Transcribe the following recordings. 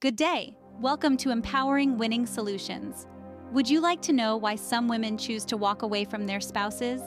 Good day. Welcome to Empowering Winning Solutions. Would you like to know why some women choose to walk away from their spouses?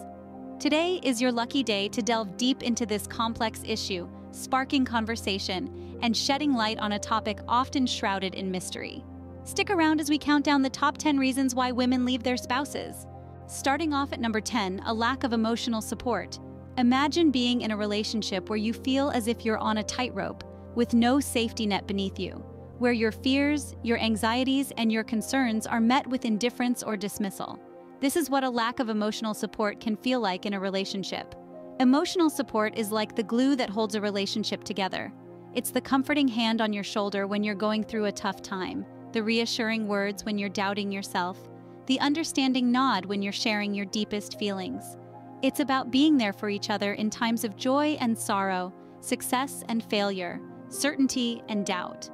Today is your lucky day to delve deep into this complex issue, sparking conversation and shedding light on a topic often shrouded in mystery. Stick around as we count down the top 10 reasons why women leave their spouses. Starting off at number 10, a lack of emotional support. Imagine being in a relationship where you feel as if you're on a tightrope, with no safety net beneath you, where your fears, your anxieties, and your concerns are met with indifference or dismissal. This is what a lack of emotional support can feel like in a relationship. Emotional support is like the glue that holds a relationship together. It's the comforting hand on your shoulder when you're going through a tough time, the reassuring words when you're doubting yourself, the understanding nod when you're sharing your deepest feelings. It's about being there for each other in times of joy and sorrow, success and failure, certainty and doubt.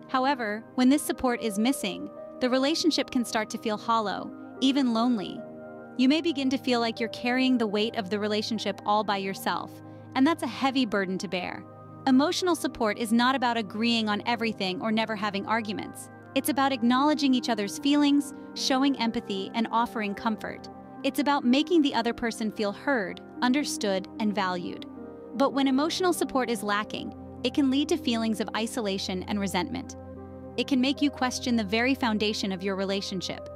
However, when this support is missing, the relationship can start to feel hollow, even lonely. You may begin to feel like you're carrying the weight of the relationship all by yourself, and that's a heavy burden to bear. Emotional support is not about agreeing on everything or never having arguments. It's about acknowledging each other's feelings, showing empathy, and offering comfort. It's about making the other person feel heard, understood, and valued. But when emotional support is lacking, it can lead to feelings of isolation and resentment. It can make you question the very foundation of your relationship.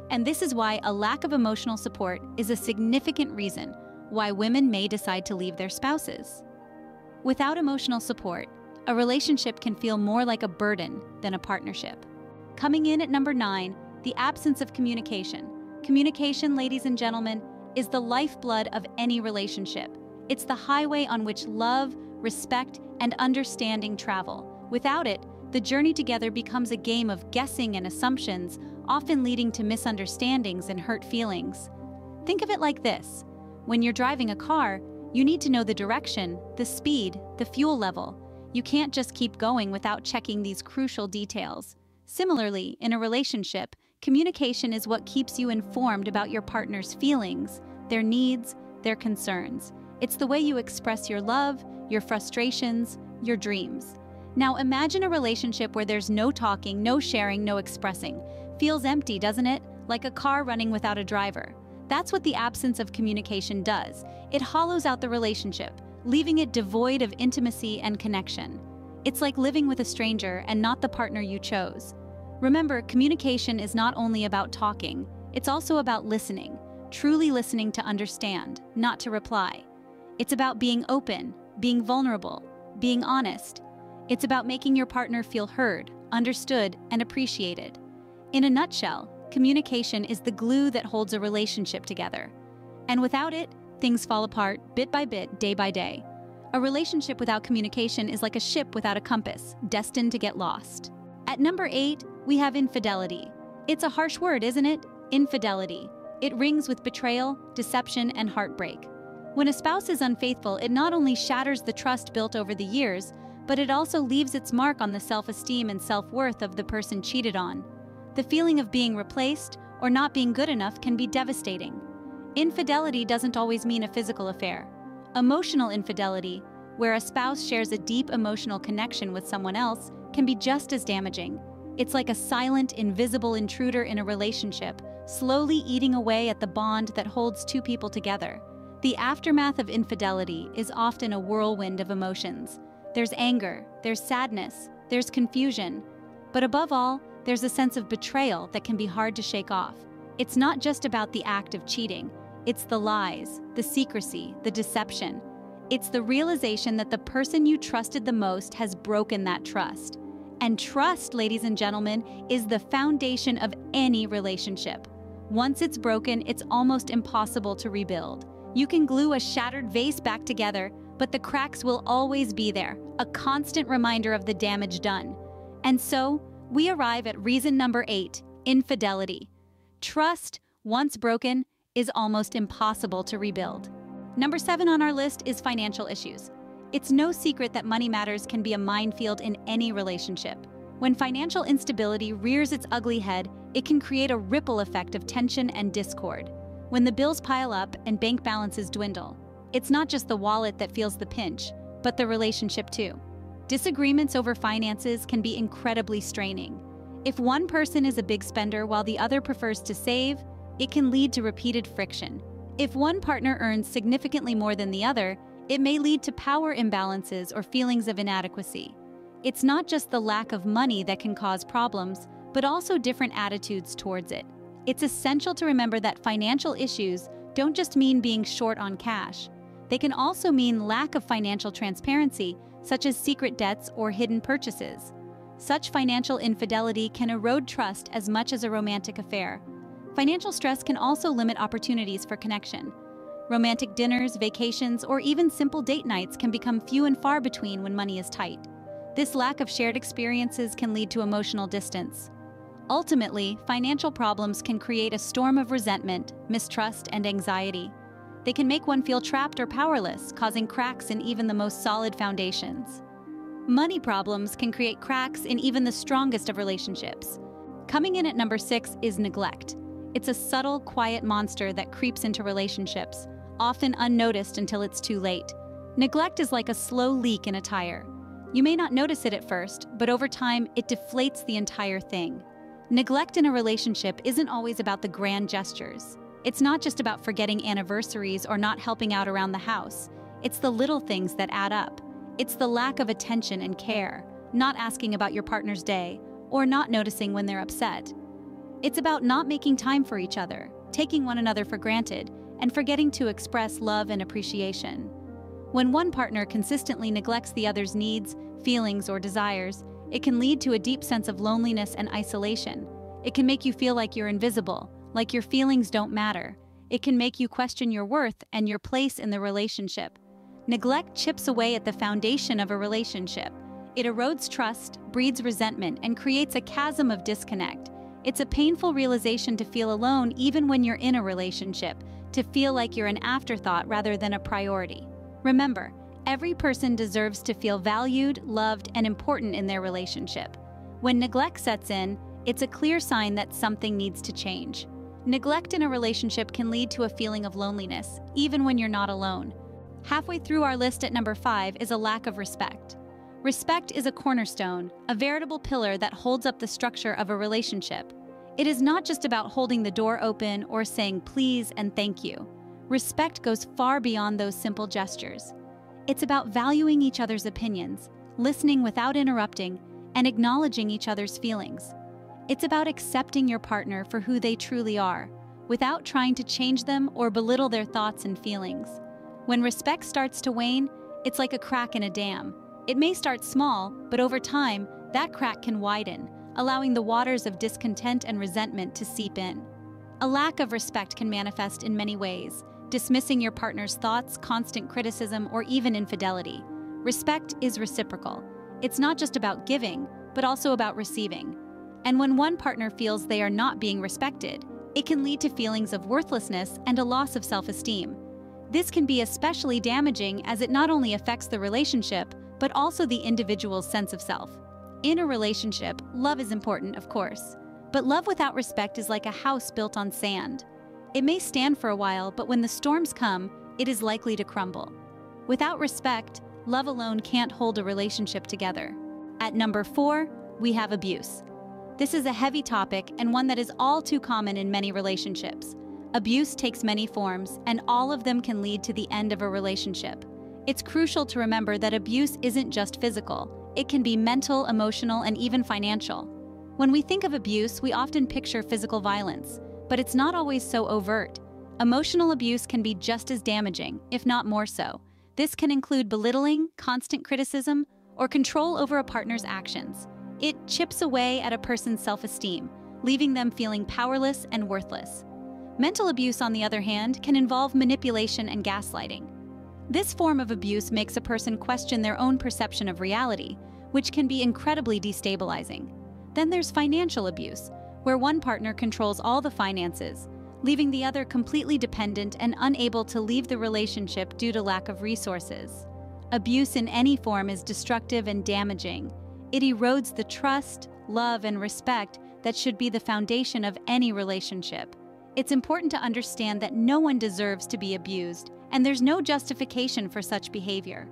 And this is why a lack of emotional support is a significant reason why women may decide to leave their spouses. Without emotional support, a relationship can feel more like a burden than a partnership. Coming in at number 9, the absence of communication. Communication, ladies and gentlemen, is the lifeblood of any relationship. It's the highway on which love, respect, and understanding travel. Without it, the journey together becomes a game of guessing and assumptions, often leading to misunderstandings and hurt feelings. Think of it like this. When you're driving a car, you need to know the direction, the speed, the fuel level. You can't just keep going without checking these crucial details. Similarly, in a relationship, communication is what keeps you informed about your partner's feelings, their needs, their concerns. It's the way you express your love, your frustrations, your dreams. Now imagine a relationship where there's no talking, no sharing, no expressing. Feels empty, doesn't it? Like a car running without a driver. That's what the absence of communication does. It hollows out the relationship, leaving it devoid of intimacy and connection. It's like living with a stranger and not the partner you chose. Remember, communication is not only about talking, it's also about listening, truly listening to understand, not to reply. It's about being open, being vulnerable, being honest. It's about making your partner feel heard, understood, and appreciated. In a nutshell, communication is the glue that holds a relationship together. And without it, things fall apart bit by bit, day by day. A relationship without communication is like a ship without a compass, destined to get lost. At number 8, we have infidelity. It's a harsh word, isn't it? Infidelity. It rings with betrayal, deception, and heartbreak. When a spouse is unfaithful, it not only shatters the trust built over the years, but it also leaves its mark on the self-esteem and self-worth of the person cheated on. The feeling of being replaced or not being good enough can be devastating. Infidelity doesn't always mean a physical affair. Emotional infidelity, where a spouse shares a deep emotional connection with someone else, can be just as damaging. It's like a silent, invisible intruder in a relationship, slowly eating away at the bond that holds two people together. The aftermath of infidelity is often a whirlwind of emotions. There's anger, there's sadness, there's confusion. But above all, there's a sense of betrayal that can be hard to shake off. It's not just about the act of cheating. It's the lies, the secrecy, the deception. It's the realization that the person you trusted the most has broken that trust. And trust, ladies and gentlemen, is the foundation of any relationship. Once it's broken, it's almost impossible to rebuild. You can glue a shattered vase back together, but the cracks will always be there, a constant reminder of the damage done. And so, we arrive at reason number 8, infidelity. Trust, once broken, is almost impossible to rebuild. Number 7 on our list is financial issues. It's no secret that money matters can be a minefield in any relationship. When financial instability rears its ugly head, it can create a ripple effect of tension and discord. When the bills pile up and bank balances dwindle, it's not just the wallet that feels the pinch, but the relationship too. Disagreements over finances can be incredibly straining. If one person is a big spender while the other prefers to save, it can lead to repeated friction. If one partner earns significantly more than the other, it may lead to power imbalances or feelings of inadequacy. It's not just the lack of money that can cause problems, but also different attitudes towards it. It's essential to remember that financial issues don't just mean being short on cash. They can also mean lack of financial transparency, such as secret debts or hidden purchases. Such financial infidelity can erode trust as much as a romantic affair. Financial stress can also limit opportunities for connection. Romantic dinners, vacations, or even simple date nights can become few and far between when money is tight. This lack of shared experiences can lead to emotional distance. Ultimately, financial problems can create a storm of resentment, mistrust, and anxiety. They can make one feel trapped or powerless, causing cracks in even the most solid foundations. Money problems can create cracks in even the strongest of relationships. Coming in at number 6 is neglect. It's a subtle, quiet monster that creeps into relationships, often unnoticed until it's too late. Neglect is like a slow leak in a tire. You may not notice it at first, but over time, it deflates the entire thing. Neglect in a relationship isn't always about the grand gestures. It's not just about forgetting anniversaries or not helping out around the house. It's the little things that add up. It's the lack of attention and care, not asking about your partner's day, or not noticing when they're upset. It's about not making time for each other, taking one another for granted, and forgetting to express love and appreciation. When one partner consistently neglects the other's needs, feelings, or desires, it can lead to a deep sense of loneliness and isolation. It can make you feel like you're invisible, like your feelings don't matter. It can make you question your worth and your place in the relationship. Neglect chips away at the foundation of a relationship. It erodes trust, breeds resentment, and creates a chasm of disconnect. It's a painful realization to feel alone even when you're in a relationship, to feel like you're an afterthought rather than a priority. Remember, every person deserves to feel valued, loved, and important in their relationship. When neglect sets in, it's a clear sign that something needs to change. Neglect in a relationship can lead to a feeling of loneliness, even when you're not alone. Halfway through our list at number 5 is a lack of respect. Respect is a cornerstone, a veritable pillar that holds up the structure of a relationship. It is not just about holding the door open or saying please and thank you. Respect goes far beyond those simple gestures. It's about valuing each other's opinions, listening without interrupting, and acknowledging each other's feelings. It's about accepting your partner for who they truly are, without trying to change them or belittle their thoughts and feelings. When respect starts to wane, it's like a crack in a dam. It may start small, but over time, that crack can widen, allowing the waters of discontent and resentment to seep in. A lack of respect can manifest in many ways: dismissing your partner's thoughts, constant criticism, or even infidelity. Respect is reciprocal. It's not just about giving, but also about receiving. And when one partner feels they are not being respected, it can lead to feelings of worthlessness and a loss of self-esteem. This can be especially damaging as it not only affects the relationship, but also the individual's sense of self. In a relationship, love is important, of course, but love without respect is like a house built on sand. It may stand for a while, but when the storms come, it is likely to crumble. Without respect, love alone can't hold a relationship together. At number 4, we have abuse. This is a heavy topic and one that is all too common in many relationships. Abuse takes many forms, and all of them can lead to the end of a relationship. It's crucial to remember that abuse isn't just physical. It can be mental, emotional, and even financial. When we think of abuse, we often picture physical violence, but it's not always so overt. Emotional abuse can be just as damaging, if not more so. This can include belittling, constant criticism, or control over a partner's actions. It chips away at a person's self-esteem, leaving them feeling powerless and worthless. Mental abuse, on the other hand, can involve manipulation and gaslighting. This form of abuse makes a person question their own perception of reality, which can be incredibly destabilizing. Then there's financial abuse, where one partner controls all the finances, leaving the other completely dependent and unable to leave the relationship due to lack of resources. Abuse in any form is destructive and damaging. It erodes the trust, love, and respect that should be the foundation of any relationship. It's important to understand that no one deserves to be abused, and there's no justification for such behavior.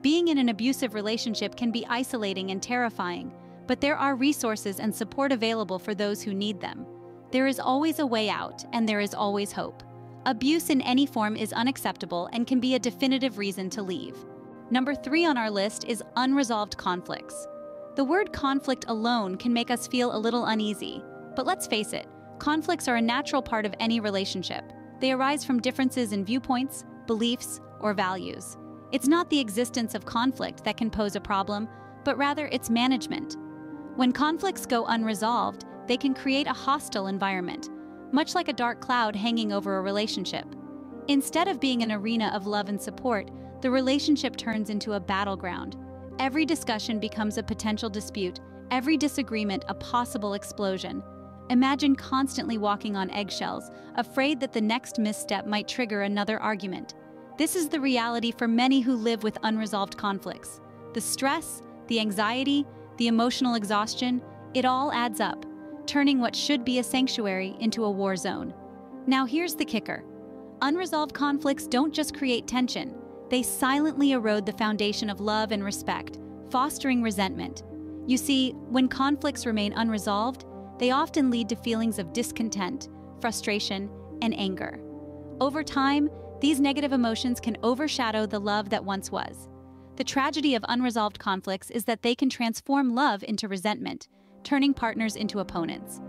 Being in an abusive relationship can be isolating and terrifying, but there are resources and support available for those who need them. There is always a way out, and there is always hope. Abuse in any form is unacceptable and can be a definitive reason to leave. Number 3 on our list is unresolved conflicts. The word conflict alone can make us feel a little uneasy, but let's face it, conflicts are a natural part of any relationship. They arise from differences in viewpoints, beliefs, or values. It's not the existence of conflict that can pose a problem, but rather its management. When conflicts go unresolved, they can create a hostile environment, much like a dark cloud hanging over a relationship. Instead of being an arena of love and support, the relationship turns into a battleground. Every discussion becomes a potential dispute, every disagreement a possible explosion. Imagine constantly walking on eggshells, afraid that the next misstep might trigger another argument. This is the reality for many who live with unresolved conflicts. The stress, the anxiety, the emotional exhaustion, it all adds up, turning what should be a sanctuary into a war zone. Now here's the kicker. Unresolved conflicts don't just create tension, they silently erode the foundation of love and respect, fostering resentment. You see, when conflicts remain unresolved, they often lead to feelings of discontent, frustration, and anger. Over time, these negative emotions can overshadow the love that once was. The tragedy of unresolved conflicts is that they can transform love into resentment, turning partners into opponents.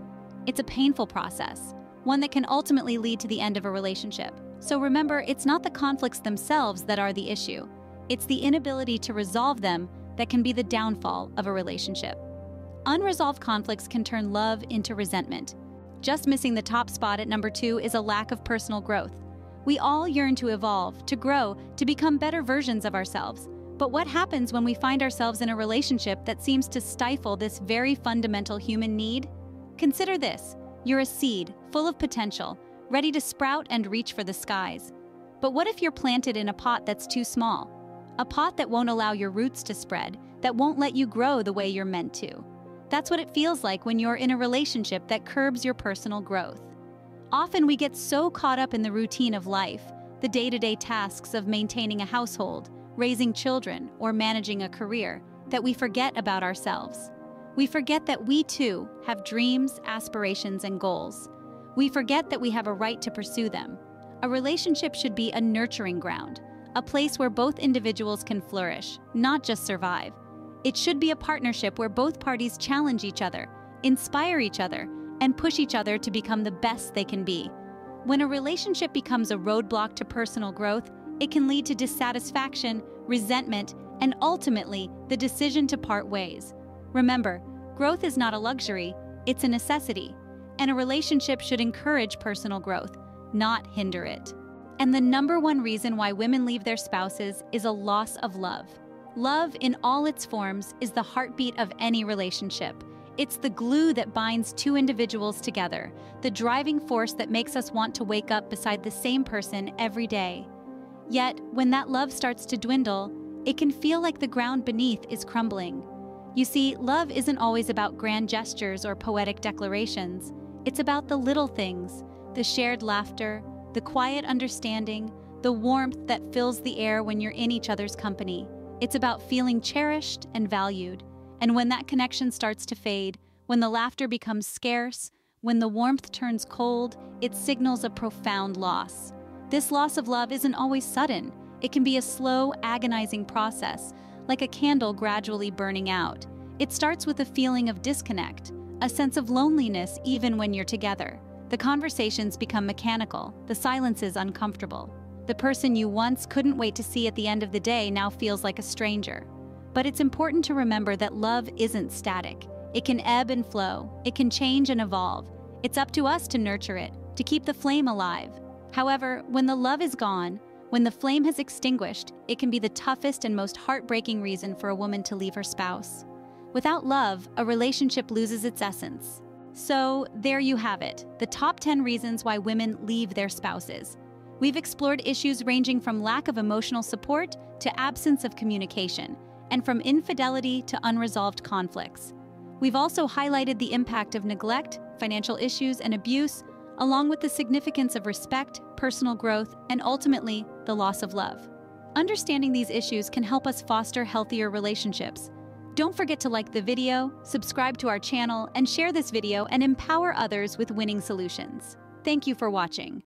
It's a painful process, one that can ultimately lead to the end of a relationship. So remember, it's not the conflicts themselves that are the issue. It's the inability to resolve them that can be the downfall of a relationship. Unresolved conflicts can turn love into resentment. Just missing the top spot at number 2 is a lack of personal growth. We all yearn to evolve, to grow, to become better versions of ourselves. But what happens when we find ourselves in a relationship that seems to stifle this very fundamental human need? Consider this. You're a seed, full of potential, ready to sprout and reach for the skies. But what if you're planted in a pot that's too small? A pot that won't allow your roots to spread, that won't let you grow the way you're meant to. That's what it feels like when you're in a relationship that curbs your personal growth. Often we get so caught up in the routine of life, the day-to-day tasks of maintaining a household, raising children, or managing a career, that we forget about ourselves. We forget that we too have dreams, aspirations, and goals. We forget that we have a right to pursue them. A relationship should be a nurturing ground, a place where both individuals can flourish, not just survive. It should be a partnership where both parties challenge each other, inspire each other, and push each other to become the best they can be. When a relationship becomes a roadblock to personal growth, it can lead to dissatisfaction, resentment, and ultimately the decision to part ways. Remember, growth is not a luxury, it's a necessity, and a relationship should encourage personal growth, not hinder it. And the number one reason why women leave their spouses is a loss of love. Love, in all its forms, is the heartbeat of any relationship. It's the glue that binds two individuals together, the driving force that makes us want to wake up beside the same person every day. Yet, when that love starts to dwindle, it can feel like the ground beneath is crumbling. You see, love isn't always about grand gestures or poetic declarations. It's about the little things, the shared laughter, the quiet understanding, the warmth that fills the air when you're in each other's company. It's about feeling cherished and valued. And when that connection starts to fade, when the laughter becomes scarce, when the warmth turns cold, it signals a profound loss. This loss of love isn't always sudden. It can be a slow, agonizing process, like a candle gradually burning out. It starts with a feeling of disconnect, a sense of loneliness even when you're together. The conversations become mechanical, the silence is uncomfortable. The person you once couldn't wait to see at the end of the day now feels like a stranger. But it's important to remember that love isn't static. It can ebb and flow. It can change and evolve. It's up to us to nurture it, to keep the flame alive. However, when the love is gone, when the flame has extinguished, it can be the toughest and most heartbreaking reason for a woman to leave her spouse. Without love, a relationship loses its essence. So, there you have it, the top 10 reasons why women leave their spouses. We've explored issues ranging from lack of emotional support to absence of communication, and from infidelity to unresolved conflicts. We've also highlighted the impact of neglect, financial issues, and abuse, along with the significance of respect, personal growth, and ultimately, the loss of love. Understanding these issues can help us foster healthier relationships. Don't forget to like the video, subscribe to our channel, and share this video and empower others with winning solutions. Thank you for watching.